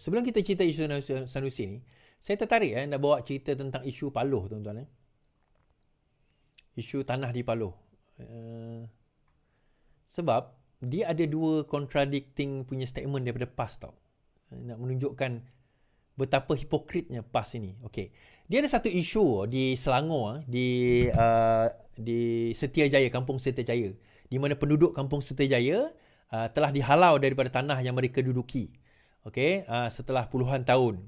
Sebelum kita cerita isu Sanusi ni, saya tertarik nak bawa cerita tentang isu Paloh, tuan-tuan. Isu tanah di Paloh. Sebab dia ada dua contradicting punya statement daripada PAS tau. Nak menunjukkan betapa hipokritnya PAS ini. Okey. Dia ada satu isu di Selangor, di Setiajaya, Kampung Setiajaya, di mana penduduk Kampung Setiajaya telah dihalau daripada tanah yang mereka duduki. Okey, setelah puluhan tahun.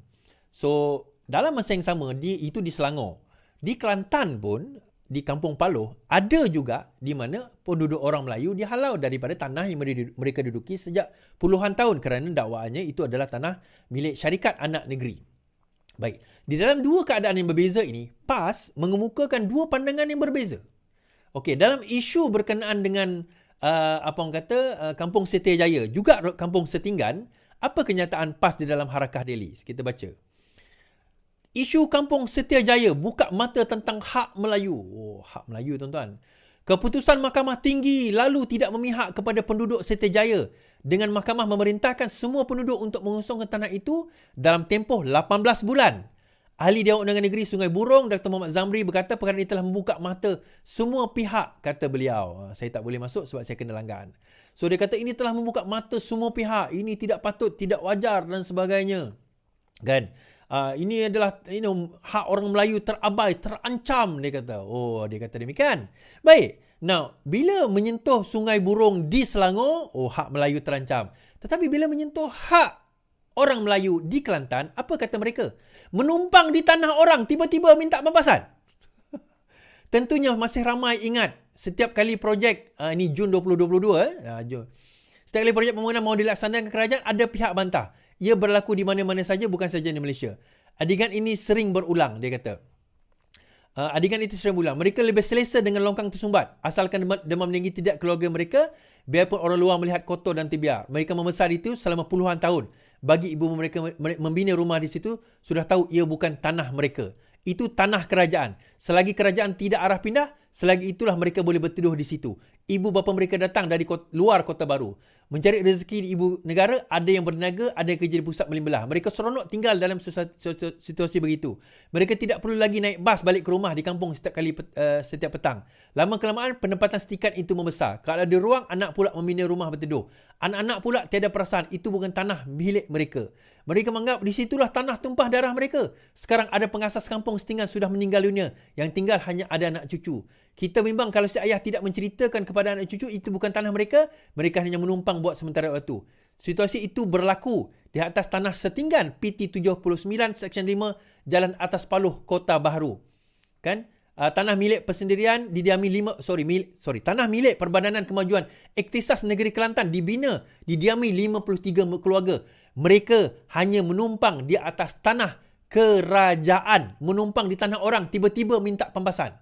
So, dalam masa yang sama, itu di Selangor. Di Kelantan pun, di Kampung Paloh, ada juga di mana penduduk orang Melayu dihalau daripada tanah yang mereka duduki sejak puluhan tahun kerana dakwaannya itu adalah tanah milik syarikat anak negeri. Baik, di dalam dua keadaan yang berbeza ini, PAS mengemukakan dua pandangan yang berbeza. Okey, dalam isu berkenaan dengan Kampung Setiajaya, juga Kampung Setinggan, apa kenyataan PAS di dalam Harakah Daily? Kita baca. Isu Kampung Setiajaya buka mata tentang hak Melayu. Oh, hak Melayu, tuan-tuan. Keputusan Mahkamah Tinggi lalu tidak memihak kepada penduduk Setiajaya dengan mahkamah memerintahkan semua penduduk untuk mengusungkan tanah itu dalam tempoh 18 bulan. Ahli Dialog Undangan Negeri Sungai Burong, Dr. Muhammad Zamri berkata perkara ini telah membuka mata semua pihak, kata beliau. Saya tak boleh masuk sebab saya kena langgan. So, dia kata ini telah membuka mata semua pihak. Ini tidak patut, tidak wajar dan sebagainya. Kan? Ini adalah hak orang Melayu terabai, terancam, dia kata. Oh, dia kata demikian. Baik. Now, bila menyentuh Sungai Burong di Selangor, hak Melayu terancam. Tetapi bila menyentuh hak orang Melayu di Kelantan, apa kata mereka? Menumpang di tanah orang, tiba-tiba minta pembebasan. Tentunya masih ramai ingat setiap kali projek, ini Jun 2022, setiap kali projek pembangunan mahu dilaksanakan kerajaan, ada pihak bantah. Ia berlaku di mana-mana saja, bukan saja di Malaysia. Adegan ini sering berulang, dia kata. Adegan itu sering berulang. Mereka lebih selesa dengan longkang tersumbat. Asalkan demam tinggi tidak keluarga mereka, biarpun orang luar melihat kotor dan terbiar. Mereka membesar itu selama puluhan tahun. Bagi ibu mereka membina rumah di situ, sudah tahu ia bukan tanah mereka. Itu tanah kerajaan. Selagi kerajaan tidak arah pindah, selagi itulah mereka boleh berteduh di situ. Ibu bapa mereka datang dari luar Kota Baru. Mencari rezeki di ibu negara, ada yang berniaga, ada yang kerja di pusat Melimbelah. Mereka seronok tinggal dalam situasi begitu. Mereka tidak perlu lagi naik bas balik ke rumah di kampung setiap petang. Lama-kelamaan, pendapatan setikat itu membesar. Kalau ada ruang, anak pula membina rumah berteduh. Anak-anak pula tiada perasaan, itu bukan tanah milik mereka. Mereka menganggap di situlah tanah tumpah darah mereka. Sekarang ada pengasas kampung setinggan sudah meninggal dunia. Yang tinggal hanya ada anak cucu. Kita bimbang kalau si ayah tidak menceritakan kepada anak cucu itu bukan tanah mereka, mereka hanya menumpang buat sementara waktu. Situasi itu berlaku di atas tanah setinggan PT 79 Seksyen 5 Jalan Atas Paloh, Kota Baharu. Kan? Tanah milik persendirian didiami tanah milik Perbadanan Kemajuan Iktisas Negeri Kelantan didiami 53 keluarga. Mereka hanya menumpang di atas tanah kerajaan, menumpang di tanah orang, tiba-tiba minta pembebasan.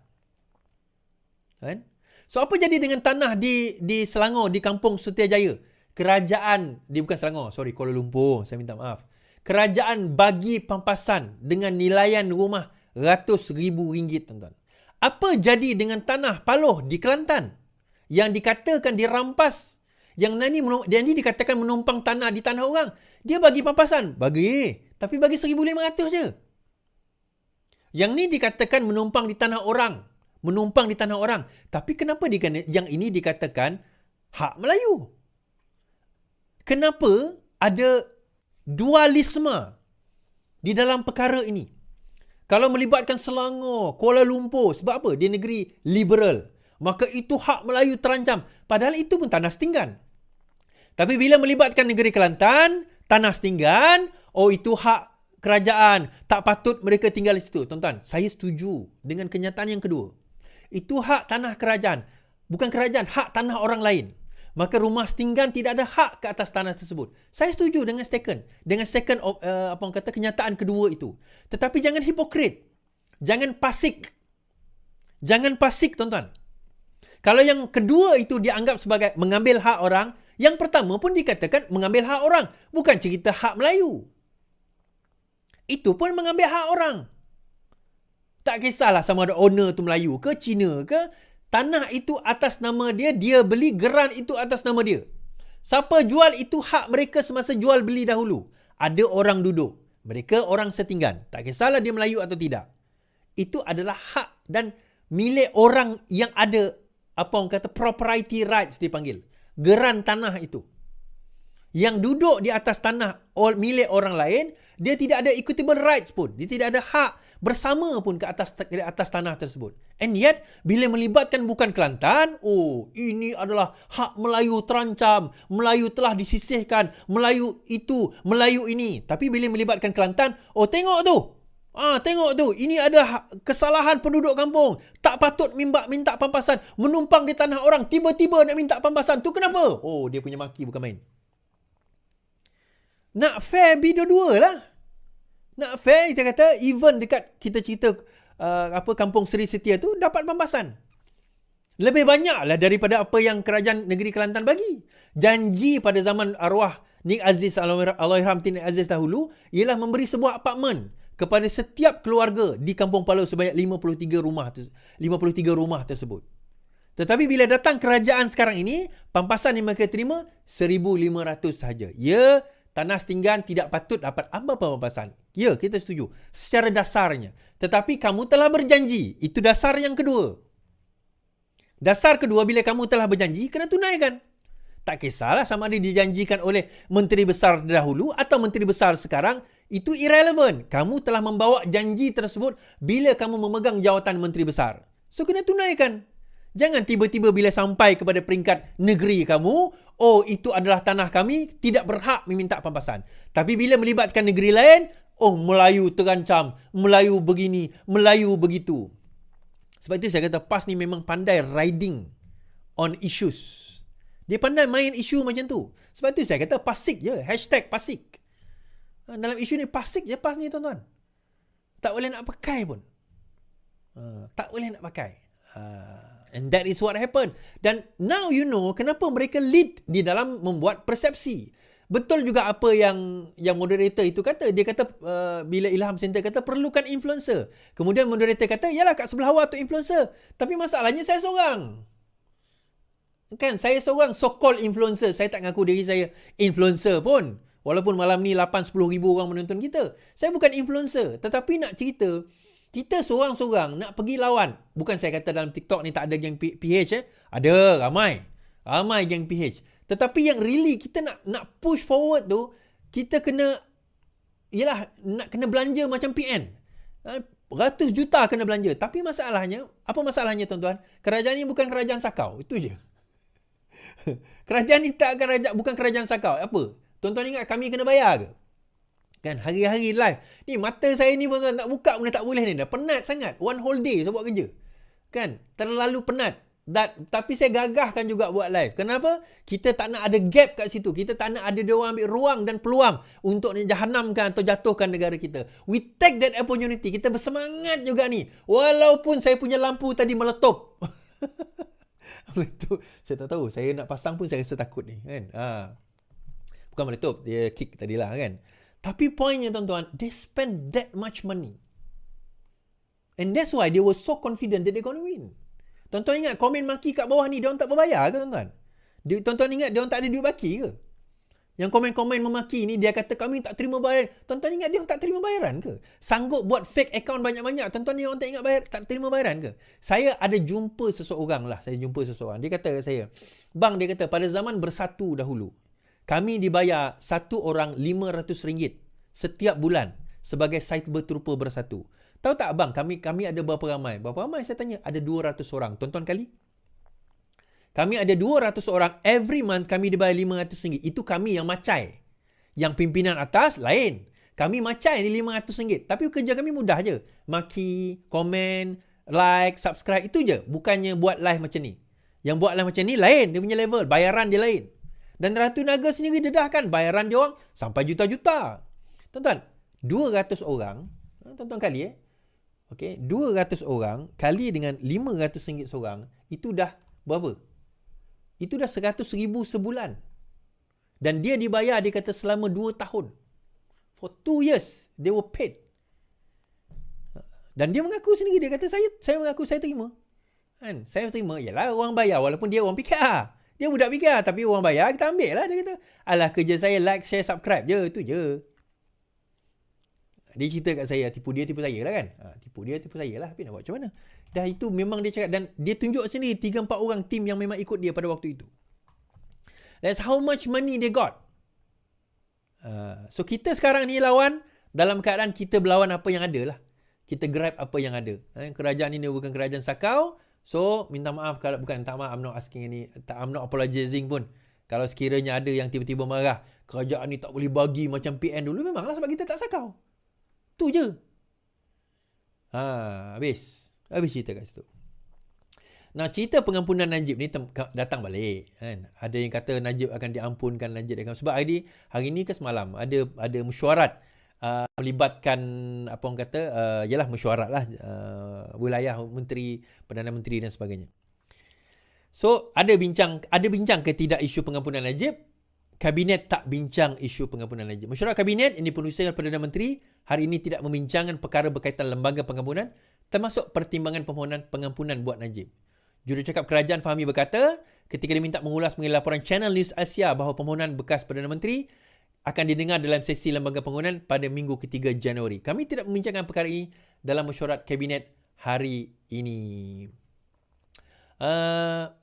Kan? So, apa jadi dengan tanah di Selangor, di Kampung Setiajaya? Kerajaan, bukan Selangor, Kuala Lumpur, saya minta maaf. Kerajaan bagi pampasan dengan nilaian rumah ratus ribu ringgit, tuan-tuan. Apa jadi dengan tanah Paloh di Kelantan yang dikatakan dirampas, yang ini dikatakan menumpang tanah di tanah orang? Dia bagi pampasan, tapi bagi 1,500 je. Yang ni dikatakan menumpang di tanah orang. Tapi kenapa yang ini dikatakan hak Melayu? Kenapa ada dualisme di dalam perkara ini? Kalau melibatkan Selangor, Kuala Lumpur, sebab apa? Dia negeri liberal. Maka itu hak Melayu terancam. Padahal itu pun tanah setinggan. Tapi bila melibatkan negeri Kelantan, tanah setinggan, itu hak kerajaan. Tak patut mereka tinggal di situ. Tuan-tuan, saya setuju dengan kenyataan yang kedua. Itu hak tanah kerajaan. Bukan kerajaan, hak tanah orang lain. Maka rumah setinggan tidak ada hak ke atas tanah tersebut. Saya setuju dengan kenyataan kedua itu. Tetapi jangan hipokrit. Jangan pasik. Tuan-tuan. Kalau yang kedua itu dianggap sebagai mengambil hak orang, yang pertama pun dikatakan mengambil hak orang. Bukan cerita hak Melayu. Itu pun mengambil hak orang. Tak kisahlah sama ada owner tu Melayu ke Cina ke, tanah itu atas nama dia, dia beli geran itu atas nama dia. Siapa jual itu hak mereka semasa jual beli dahulu. ada orang duduk. Mereka orang setinggan. Tak kisahlah dia Melayu atau tidak. Itu adalah hak dan milik orang yang ada, apa orang kata, property rights dipanggil. Geran tanah itu. Yang duduk di atas tanah milik orang lain, dia tidak ada equitable rights pun. Dia tidak ada hak bersama pun di atas tanah tersebut. And yet, bila melibatkan bukan Kelantan, ini adalah hak Melayu terancam. Melayu telah disisihkan. Melayu itu, Melayu ini. Tapi bila melibatkan Kelantan, tengok tu. Tengok tu. Ini ada kesalahan penduduk kampung. Tak patut minta pampasan. Menumpang di tanah orang. Tiba-tiba nak minta pampasan. Tu kenapa? Dia punya maki bukan main. Nak fair be dua-dua lah. Nak fair, kita kata, even dekat kita cerita Kampung Seri Setia tu dapat pampasan. Lebih banyak lah daripada apa yang kerajaan negeri Kelantan bagi. Janji pada zaman arwah Nik Aziz, Allahyarham Nik Aziz dahulu, ialah memberi sebuah apartmen kepada setiap keluarga di Kampung Palau sebanyak 53 rumah tersebut. Tetapi bila datang kerajaan sekarang ini, pampasan yang mereka terima 1,500 sahaja. Ya, tanah setinggan tidak patut dapat apa-apa pampasan. Ya, kita setuju. Secara dasarnya. Tetapi kamu telah berjanji. Itu dasar yang kedua. Dasar kedua, bila kamu telah berjanji, kena tunaikan. Tak kisahlah sama ada dijanjikan oleh Menteri Besar dahulu atau Menteri Besar sekarang, itu irrelevant. Kamu telah membawa janji tersebut bila kamu memegang jawatan Menteri Besar. So, kena tunaikan. Jangan tiba-tiba bila sampai kepada peringkat negeri kamu, itu adalah tanah kami, tidak berhak meminta pampasan. Tapi bila melibatkan negeri lain, Melayu terancam, Melayu begini, Melayu begitu. Sebab itu saya kata PAS ni memang pandai riding on issues. Dia pandai main isu macam tu. Sebab itu saya kata pasik je, #pasik. Dalam isu ni pasik je PAS ni, tuan-tuan. Tak boleh nak pakai pun. Tak boleh nak pakai. And that is what happened. Dan now you know kenapa mereka lead di dalam membuat persepsi. Betul juga apa yang moderator itu kata. Dia kata bila Ilham Center kata perlukan influencer. Kemudian moderator kata, yalah kat sebelah awak tu influencer. Tapi masalahnya saya seorang. Kan, saya seorang so-called influencer. Saya tak ngaku diri saya influencer pun. Walaupun malam ni 8-10 ribu orang menonton kita. Saya bukan influencer. Tetapi nak cerita, kita seorang-seorang nak pergi lawan. Bukan saya kata dalam TikTok ni tak ada geng PH. Ada, ramai. Ramai geng PH. Tetapi yang really kita nak push forward tu, kita kena, nak kena belanja macam PN. Ratus juta kena belanja. Tapi masalahnya, apa masalahnya tuan-tuan? Kerajaan ni bukan kerajaan sakau. Itu je. Kerajaan ni bukan kerajaan sakau. Apa? Tuan-tuan ingat kami kena bayar ke? Kan, hari-hari live. Ni mata saya ni tuan-tuan nak buka pun tak boleh ni. Dah penat sangat. One whole day saya buat kerja. Kan, terlalu penat. Tapi saya gagahkan juga buat live. Kenapa? Kita tak nak ada gap kat situ. Kita tak nak ada dia orang ambil ruang dan peluang untuk jahanamkan atau jatuhkan negara kita. We take that opportunity. Kita bersemangat juga ni. Walaupun saya punya lampu tadi meletup. Meletup. Saya tak tahu. Saya nak pasang pun saya rasa takut ni. Kan? Bukan meletup. Dia kick tadilah kan. Tapi poinnya tuan-tuan, they spend that much money. And that's why they were so confident that they're going to win. Tuan-tuan ingat komen maki kat bawah ni, dia orang tak berbayar ke tuan-tuan? Tuan-tuan ingat dia orang tak ada duit baki ke? Yang komen-komen memaki ni, dia kata kami tak terima bayaran. Tuan-tuan ingat dia orang tak terima bayaran ke? Sanggup buat fake account banyak-banyak. Tuan-tuan ni orang tak ingat tak terima bayaran ke? Saya ada jumpa seseorang lah. Dia kata saya, bang, dia kata pada zaman Bersatu dahulu, kami dibayar satu orang RM500 setiap bulan sebagai cyber trooper Bersatu. Tahu tak abang, kami ada berapa ramai? Berapa ramai saya tanya? Ada 200 orang. Tuan-tuan kali? Kami ada 200 orang. Every month kami dibayar RM500. Itu kami yang macai. Yang pimpinan atas lain. Kami macai ni RM500. Tapi kerja kami mudah je. Maki, komen, like, subscribe. Itu je. Bukannya buat live macam ni. Yang buat live macam ni lain. Dia punya level. Bayaran dia lain. Dan Ratu Naga sendiri dedahkan. Bayaran dia orang sampai juta-juta. Tuan-tuan, 200 orang. Tuan-tuan kali Okay, 200 orang kali dengan RM500 seorang, itu dah berapa? Itu dah 100,000 sebulan. Dan dia dibayar, dia kata selama 2 tahun. For 2 years, they were paid. Dan dia mengaku sendiri, dia kata saya mengaku saya terima. Kan? Saya terima, yalah orang bayar, walaupun dia orang PKR. Dia budak PKR, tapi orang bayar, kita ambil lah. Dia kata, alah kerja saya like, share, subscribe je, itu je. Dia cerita kat saya, tipu dia, tipu saya lah kan. Tipu dia, tipu saya lah. Tapi nak buat macam mana? Dah itu memang dia cakap. Dan dia tunjuk sendiri 3-4 orang tim yang memang ikut dia pada waktu itu. That's how much money they got. So kita sekarang ni lawan, dalam keadaan kita berlawan apa yang ada lah. Kita grab apa yang ada. Kerajaan ini bukan kerajaan sakau. So minta maaf kalau bukan minta maaf, I'm not asking any, I'm not apologizing pun. Kalau sekiranya ada yang tiba-tiba marah, kerajaan ni tak boleh bagi macam PN dulu, memanglah sebab kita tak sakau. Tu je. Habis cerita kat situ. Nah, cerita pengampunan Najib ni datang balik kan. Ada yang kata Najib akan diampunkan, Najib akan, sebab hari ni ke semalam ada mesyuarat melibatkan apa orang kata ialah mesyuarat lah wilayah menteri, Perdana Menteri dan sebagainya. So ada bincang ke tidak isu pengampunan Najib. Kabinet tak bincang isu pengampunan Najib. Mesyuarat Kabinet yang dipenuhi oleh Perdana Menteri hari ini tidak membincangkan perkara berkaitan lembaga pengampunan, termasuk pertimbangan permohonan pengampunan buat Najib. Jurucakap Kerajaan Fahmi berkata, ketika diminta mengulas mengenai laporan Channel News Asia bahawa permohonan bekas Perdana Menteri akan didengar dalam sesi lembaga pengampunan pada minggu ke-3 Januari. Kami tidak membincangkan perkara ini dalam mesyuarat Kabinet hari ini.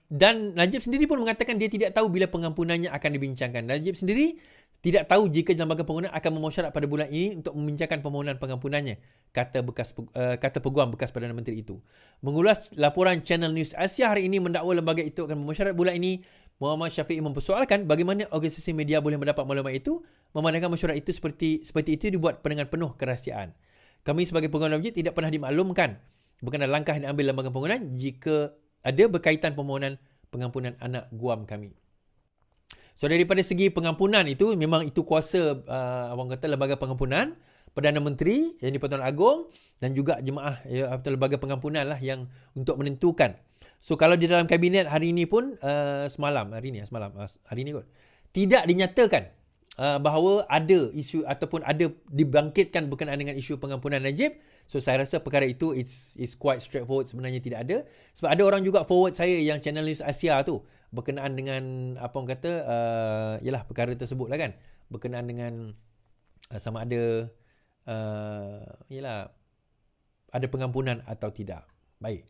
Dan Najib sendiri pun mengatakan dia tidak tahu bila pengampunannya akan dibincangkan. Najib sendiri tidak tahu jika lembaga pengampunan akan memesyuarat pada bulan ini untuk membincangkan permohonan pengampunannya, kata peguam bekas Perdana Menteri itu. Mengulas laporan Channel News Asia hari ini mendakwa lembaga itu akan memesyuarat bulan ini. Muhammad Syafiq mempersoalkan bagaimana organisasi media boleh mendapat maklumat itu, memandangkan mesyuarat itu seperti itu dibuat dengan penuh kerahsiaan. Kami sebagai peguam Najib tidak pernah dimaklumkan berkenaan langkah yang diambil lembaga pengampunan jika ada berkaitan permohonan pengampunan anak guam kami. So daripada segi pengampunan itu, memang itu kuasa orang kata lembaga pengampunan, Perdana Menteri yang di-Pertuan Agong dan juga jemaah atau lembaga pengampunan lah yang untuk menentukan. So kalau di dalam kabinet hari ini pun hari ini kot, tidak dinyatakan bahawa ada isu ataupun ada dibangkitkan berkenaan dengan isu pengampunan Najib. So saya rasa perkara itu it's quite straightforward, sebenarnya tidak ada. Sebab ada orang juga forward saya yang Channel News Asia tu berkenaan dengan apa orang kata ialah perkara tersebut lah kan, berkenaan dengan sama ada ialah ada pengampunan atau tidak. Baik.